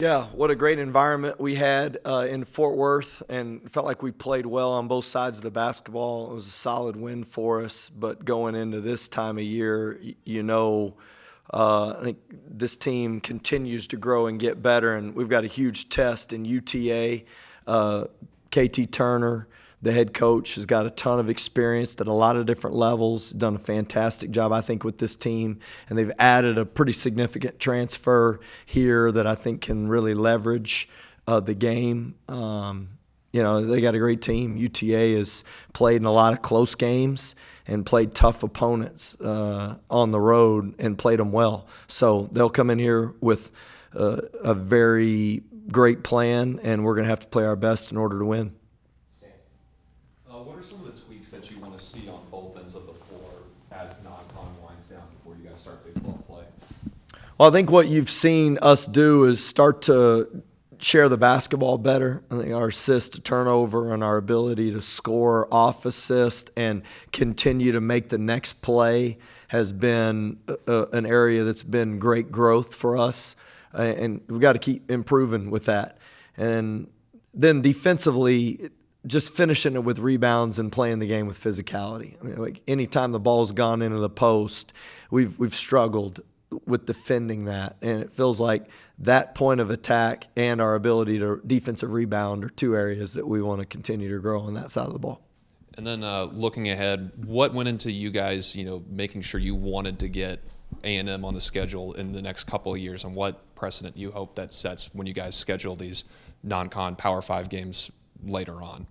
Yeah, what a great environment we had in Fort Worth, and felt like we played well on both sides of the basketball. It was a solid win for us, but going into this time of year, I think this team continues to grow and get better, and we've got a huge test in UTA. KT Turner, the head coach, has got a ton of experience at a lot of different levels, done a fantastic job, I think, with this team. And they've added a pretty significant transfer here that I think can really leverage the game. They got a great team. UTA has played in a lot of close games and played tough opponents on the road and played them well. So they'll come in here with a very great plan, and we're going to have to play our best in order to win. What are some of the tweaks that you want to see on both ends of the floor as non-con winds down before you guys start Big 12 play? Well, I think what you've seen us do is start to share the basketball better. I think our assist to turnover and our ability to score off assist and continue to make the next play has been an area that's been great growth for us. And we've got to keep improving with that. And then defensively, just finishing it with rebounds and playing the game with physicality. I mean, like anytime the ball's gone into the post, we've struggled with defending that, and it feels like that point of attack and our ability to defensive rebound are two areas that we want to continue to grow on that side of the ball. And then looking ahead, what went into you guys, making sure you wanted to get A&M on the schedule in the next couple of years, and what precedent you hope that sets when you guys schedule these non-con Power 5 games later on?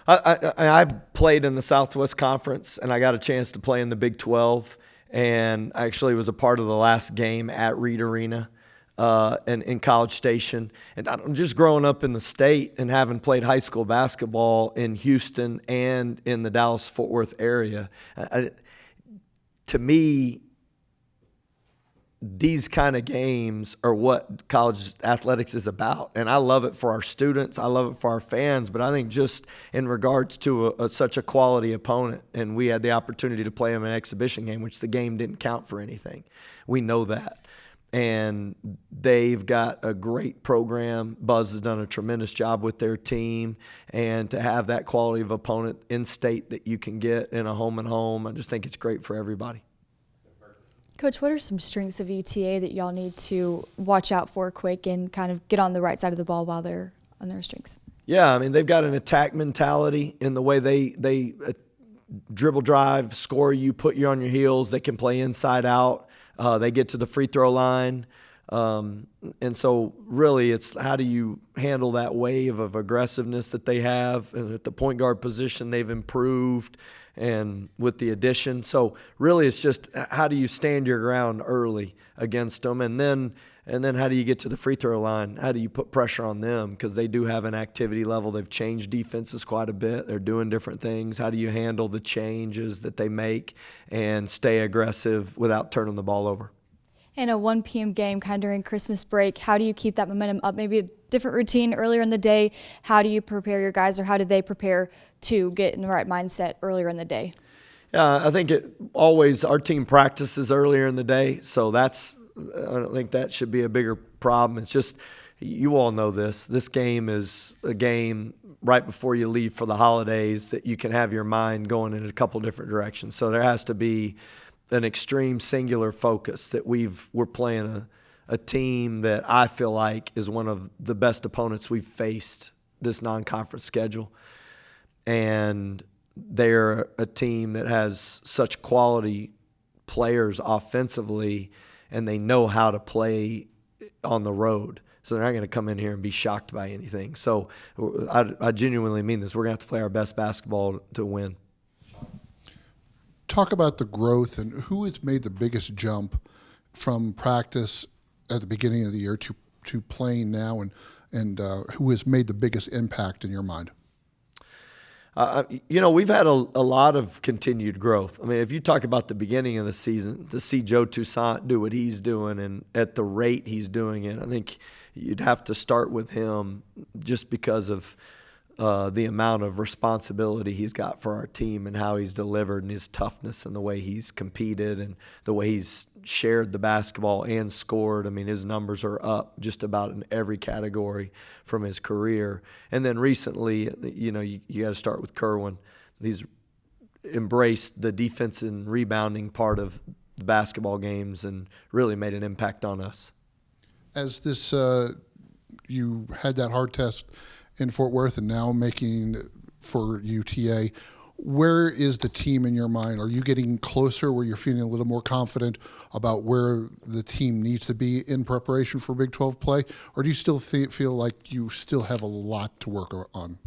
I played in the Southwest Conference, and I got a chance to play in the Big 12, and I actually was a part of the last game at Reed Arena and in College Station. And I'm just growing up in the state and having played high school basketball in Houston and in the Dallas-Fort Worth area. To me, these kind of games are what college athletics is about. And I love it for our students. I love it for our fans. But I think just in regards to such a quality opponent, and we had the opportunity to play them in an exhibition game, which the game didn't count for anything. We know that. And they've got a great program. Buzz has done a tremendous job with their team. And to have that quality of opponent in state that you can get in a home and home, I just think it's great for everybody. Coach, what are some strengths of UTA that y'all need to watch out for quick and kind of get on the right side of the ball while they're on their strengths? Yeah, I mean, they've got an attack mentality in the way they dribble drive, score you, put you on your heels. They can play inside out. They get to the free throw line. And so really it's how do you handle that wave of aggressiveness that they have. And at the point guard position, they've improved and with the addition. So really it's just how do you stand your ground early against them, and then how do you get to the free throw line? How do you put pressure on them, because they do have an activity level. They've changed defenses quite a bit. They're doing different things. How do you handle the changes that they make and stay aggressive without turning the ball over? In a 1 p.m. game kind of during Christmas break, how do you keep that momentum up? Maybe a different routine earlier in the day. How do you prepare your guys, or how do they prepare to get in the right mindset earlier in the day? Yeah, I think our team practices earlier in the day, so I don't think that should be a bigger problem. It's just, you all know this. This game is a game right before you leave for the holidays that you can have your mind going in a couple different directions. So there has to be an extreme singular focus that we're playing a team that I feel like is one of the best opponents we've faced this non-conference schedule. And they're a team that has such quality players offensively, and they know how to play on the road. So they're not going to come in here and be shocked by anything. So I genuinely mean this. We're going to have to play our best basketball to win. Talk about the growth and who has made the biggest jump from practice at the beginning of the year to playing now, and who has made the biggest impact in your mind? We've had a lot of continued growth. I mean, if you talk about the beginning of the season, to see Joe Toussaint do what he's doing and at the rate he's doing it, I think you'd have to start with him just because of the amount of responsibility he's got for our team and how he's delivered and his toughness and the way he's competed and the way he's shared the basketball and scored. I mean, his numbers are up just about in every category from his career. And then recently, you know, you got to start with Kerwin. He's embraced the defense and rebounding part of the basketball games and really made an impact on us. As this, you had that hard test in Fort Worth and now making for UTA, where is the team in your mind? Are you getting closer where you're feeling a little more confident about where the team needs to be in preparation for Big 12 play? Or do you still feel like you still have a lot to work on?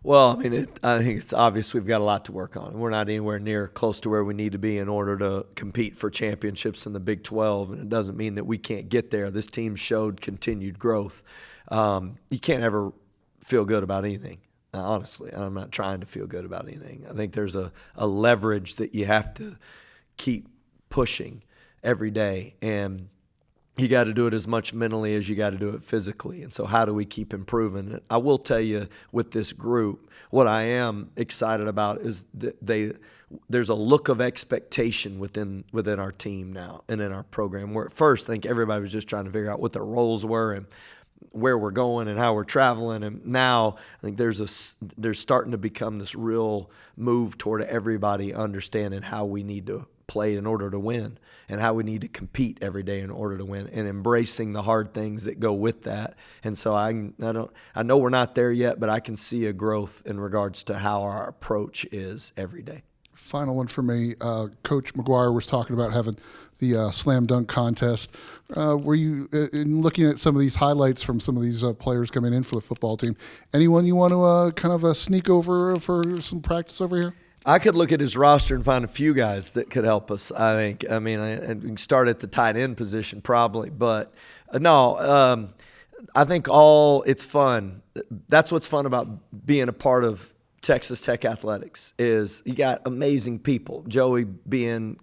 Well, I mean, I think it's obvious we've got a lot to work on. We're not anywhere near close to where we need to be in order to compete for championships in the Big 12, and it doesn't mean that we can't get there. This team showed continued growth. You can't ever feel good about anything, honestly. I'm not trying to feel good about anything. I think there's a leverage that you have to keep pushing every day, and you got to do it as much mentally as you got to do it physically. And so how do we keep improving? I will tell you with this group, what I am excited about is that there's a look of expectation within our team now and in our program, where at first I think everybody was just trying to figure out what their roles were and where we're going and how we're traveling. And now I think there's starting to become this real move toward everybody understanding how we need to play in order to win and how we need to compete every day in order to win and embracing the hard things that go with that. And so I know we're not there yet, but I can see a growth in regards to how our approach is every day. Final one for me. Coach McGuire was talking about having the slam dunk contest. Were you, in looking at some of these highlights from some of these players coming in for the football team, anyone you want to kind of sneak over for some practice over here? I could look at his roster and find a few guys that could help us, I think. I mean, we can start at the tight end position probably. But, no, I think it's fun. That's what's fun about being a part of Texas Tech Athletics is you got amazing people. Joey being,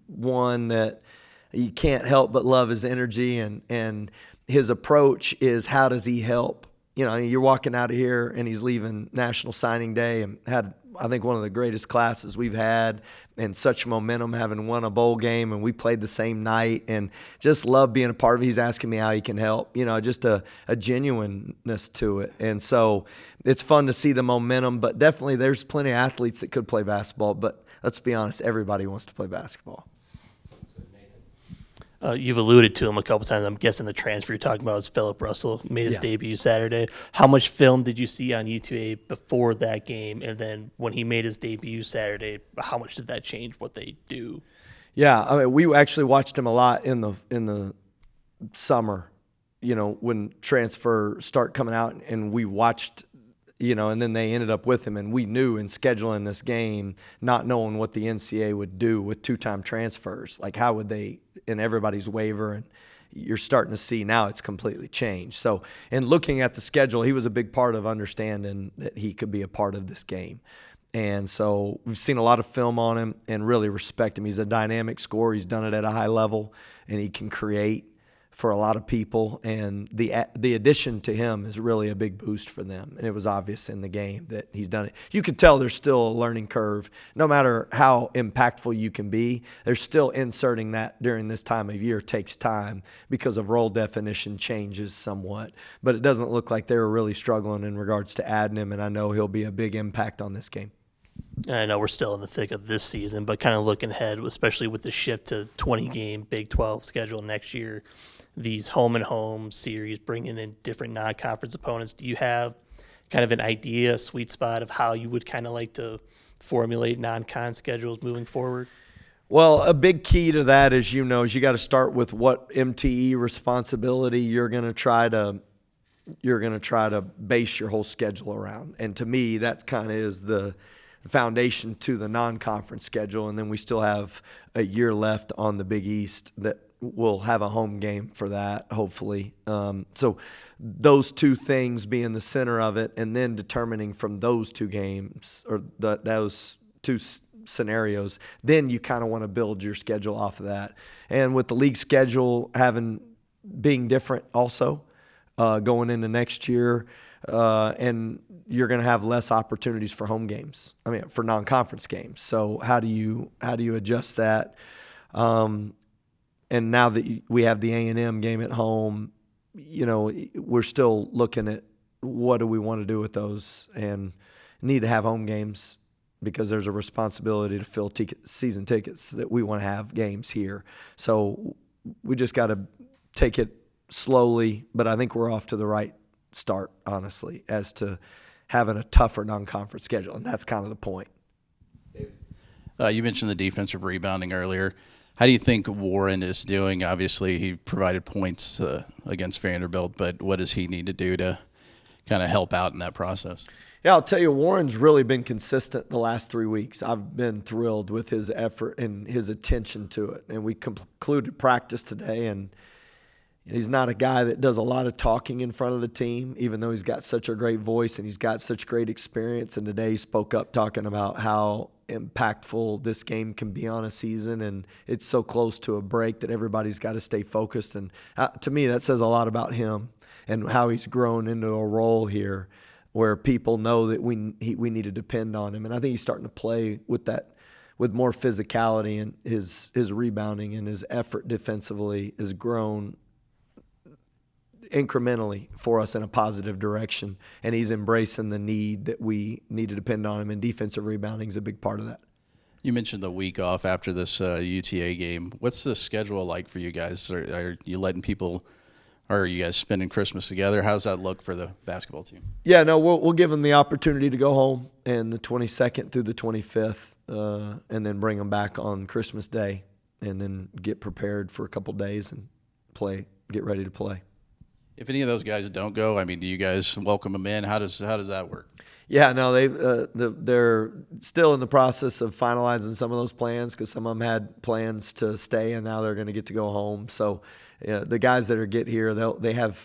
one that you can't help but love his energy and his approach is how does he help? You're walking out of here and he's leaving National Signing Day and had, I think, one of the greatest classes we've had and such momentum, having won a bowl game, and we played the same night and just love being a part of it. He's asking me how he can help, just a genuineness to it. And so it's fun to see the momentum, but definitely there's plenty of athletes that could play basketball, but let's be honest, everybody wants to play basketball. You've alluded to him a couple times. I'm guessing the transfer you're talking about is Philip Russell, made his debut Saturday. How much film did you see on UTA before that game? And then when he made his debut Saturday, how much did that change what they do? Yeah, I mean, we actually watched him a lot in the summer, when transfer start coming out, and we watched – and then they ended up with him, and we knew in scheduling this game, not knowing what the NCAA would do with two-time transfers, like how would they in everybody's waiver, and you're starting to see now it's completely changed. So in looking at the schedule, he was a big part of understanding that he could be a part of this game. And so we've seen a lot of film on him and really respect him. He's a dynamic scorer. He's done it at a high level, and he can create for a lot of people, and the addition to him is really a big boost for them. And it was obvious in the game that he's done it. You could tell there's still a learning curve. No matter how impactful you can be, there's still inserting that during this time of year takes time because of role definition changes somewhat. But it doesn't look like they were really struggling in regards to adding him, and I know he'll be a big impact on this game. I know we're still in the thick of this season, but kind of looking ahead, especially with the shift to 20-game Big 12 schedule next year, these home-and-home series, bringing in different non-conference opponents. Do you have kind of an idea, a sweet spot of how you would kind of like to formulate non-con schedules moving forward? Well, a big key to that, as you know, is you got to start with what MTE responsibility you're going to try to base your whole schedule around. And to me, that kind of is the foundation to the non-conference schedule. And then we still have a year left on the Big East that we'll have a home game for that, hopefully. So those two things being the center of it, and then determining from those two games or those two scenarios, then you kind of want to build your schedule off of that. And with the league schedule being different also, going into next year, and you're going to have less opportunities for home games. I mean, for non-conference games. So how do you adjust that? And now that we have the A&M game at home, we're still looking at what do we want to do with those, and need to have home games because there's a responsibility to fill season tickets that we want to have games here. So we just got to take it slowly, but I think we're off to the right start, honestly, as to having a tougher non-conference schedule, and that's kind of the point. You mentioned the defensive rebounding earlier. How do you think Warren is doing? Obviously, he provided points against Vanderbilt, but what does he need to do to kind of help out in that process? Yeah, I'll tell you, Warren's really been consistent the last 3 weeks. I've been thrilled with his effort and his attention to it. And we concluded practice today, and he's not a guy that does a lot of talking in front of the team, even though he's got such a great voice and he's got such great experience. And today he spoke up talking about how impactful this game can be on a season, and it's so close to a break that everybody's got to stay focused. And to me, that says a lot about him and how he's grown into a role here where people know that we need to depend on him. And I think he's starting to play with that, with more physicality, and his rebounding and his effort defensively has grown incrementally for us in a positive direction. And he's embracing the need that we need to depend on him, and defensive rebounding is a big part of that. You mentioned the week off after this UTA game. What's the schedule like for you guys? Are you letting people – or are you guys spending Christmas together? How does that look for the basketball team? Yeah, no, we'll give them the opportunity to go home and the 22nd through the 25th, and then bring them back on Christmas Day, and then get prepared for a couple days and get ready to play. If any of those guys don't go, I mean, do you guys welcome them in? How does that work? Yeah, no, they're still in the process of finalizing some of those plans, because some of them had plans to stay and now they're going to get to go home. So the guys that get here, they have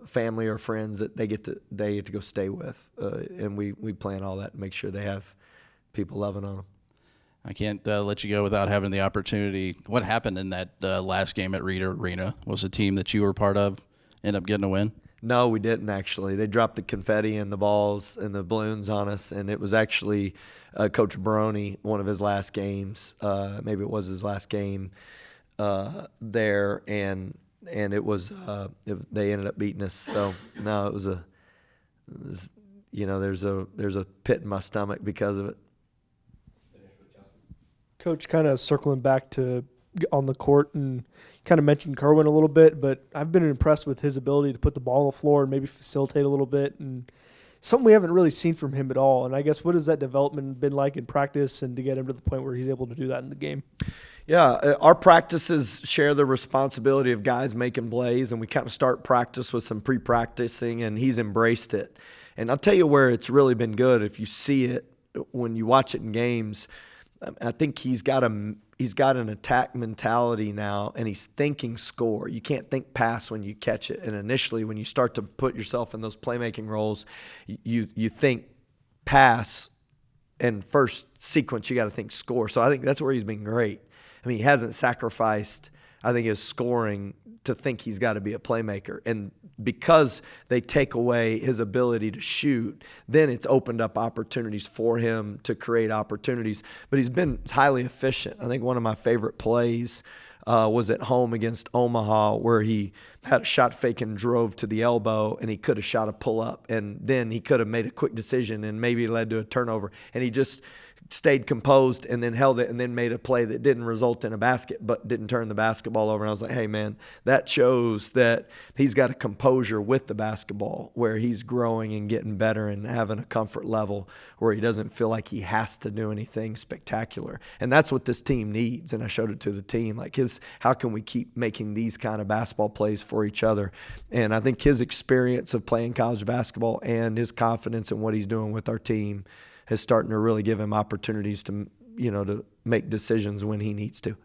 family or friends that they get to go stay with, and we plan all that and make sure they have people loving on them. I can't let you go without having the opportunity. What happened in that last game at Reeder Arena? Was a team that you were part of end up getting a win? No, we didn't actually. They dropped the confetti and the balls and the balloons on us, and it was actually Coach Baroni, one of his last games. Maybe it was his last game there, and it was they ended up beating us. So no, there's a pit in my stomach because of it. Coach, kind of circling back to on the court, and kind of mentioned Kerwin a little bit, but I've been impressed with his ability to put the ball on the floor and maybe facilitate a little bit, and something we haven't really seen from him at all. And I guess, what has that development been like in practice, and to get him to the point where he's able to do that in the game? Yeah, our practices share the responsibility of guys making plays, and we kind of start practice with some pre-practicing, and he's embraced it. And I'll tell you where it's really been good. If you see it, when you watch it in games, I think he's got an attack mentality now, and he's thinking score. You can't think pass when you catch it. And initially, when you start to put yourself in those playmaking roles, you think pass, and first sequence you got to think score. So I think that's where he's been great. I mean, he hasn't sacrificed, I think, his scoring to think he's got to be a playmaker. And because they take away his ability to shoot, then it's opened up opportunities for him to create opportunities. But he's been highly efficient. I think one of my favorite plays was at home against Omaha, where he had a shot fake and drove to the elbow, and he could have shot a pull-up, and then he could have made a quick decision and maybe led to a turnover. And he just stayed composed and then held it and then made a play that didn't result in a basket but didn't turn the basketball over. And I was like, hey, man, that shows that he's got a composure with the basketball where he's growing and getting better and having a comfort level where he doesn't feel like he has to do anything spectacular. And that's what this team needs. And I showed it to the team. Like, how can we keep making these kind of basketball plays for each other? And I think his experience of playing college basketball and his confidence in what he's doing with our team is starting to really give him opportunities to make decisions when he needs to.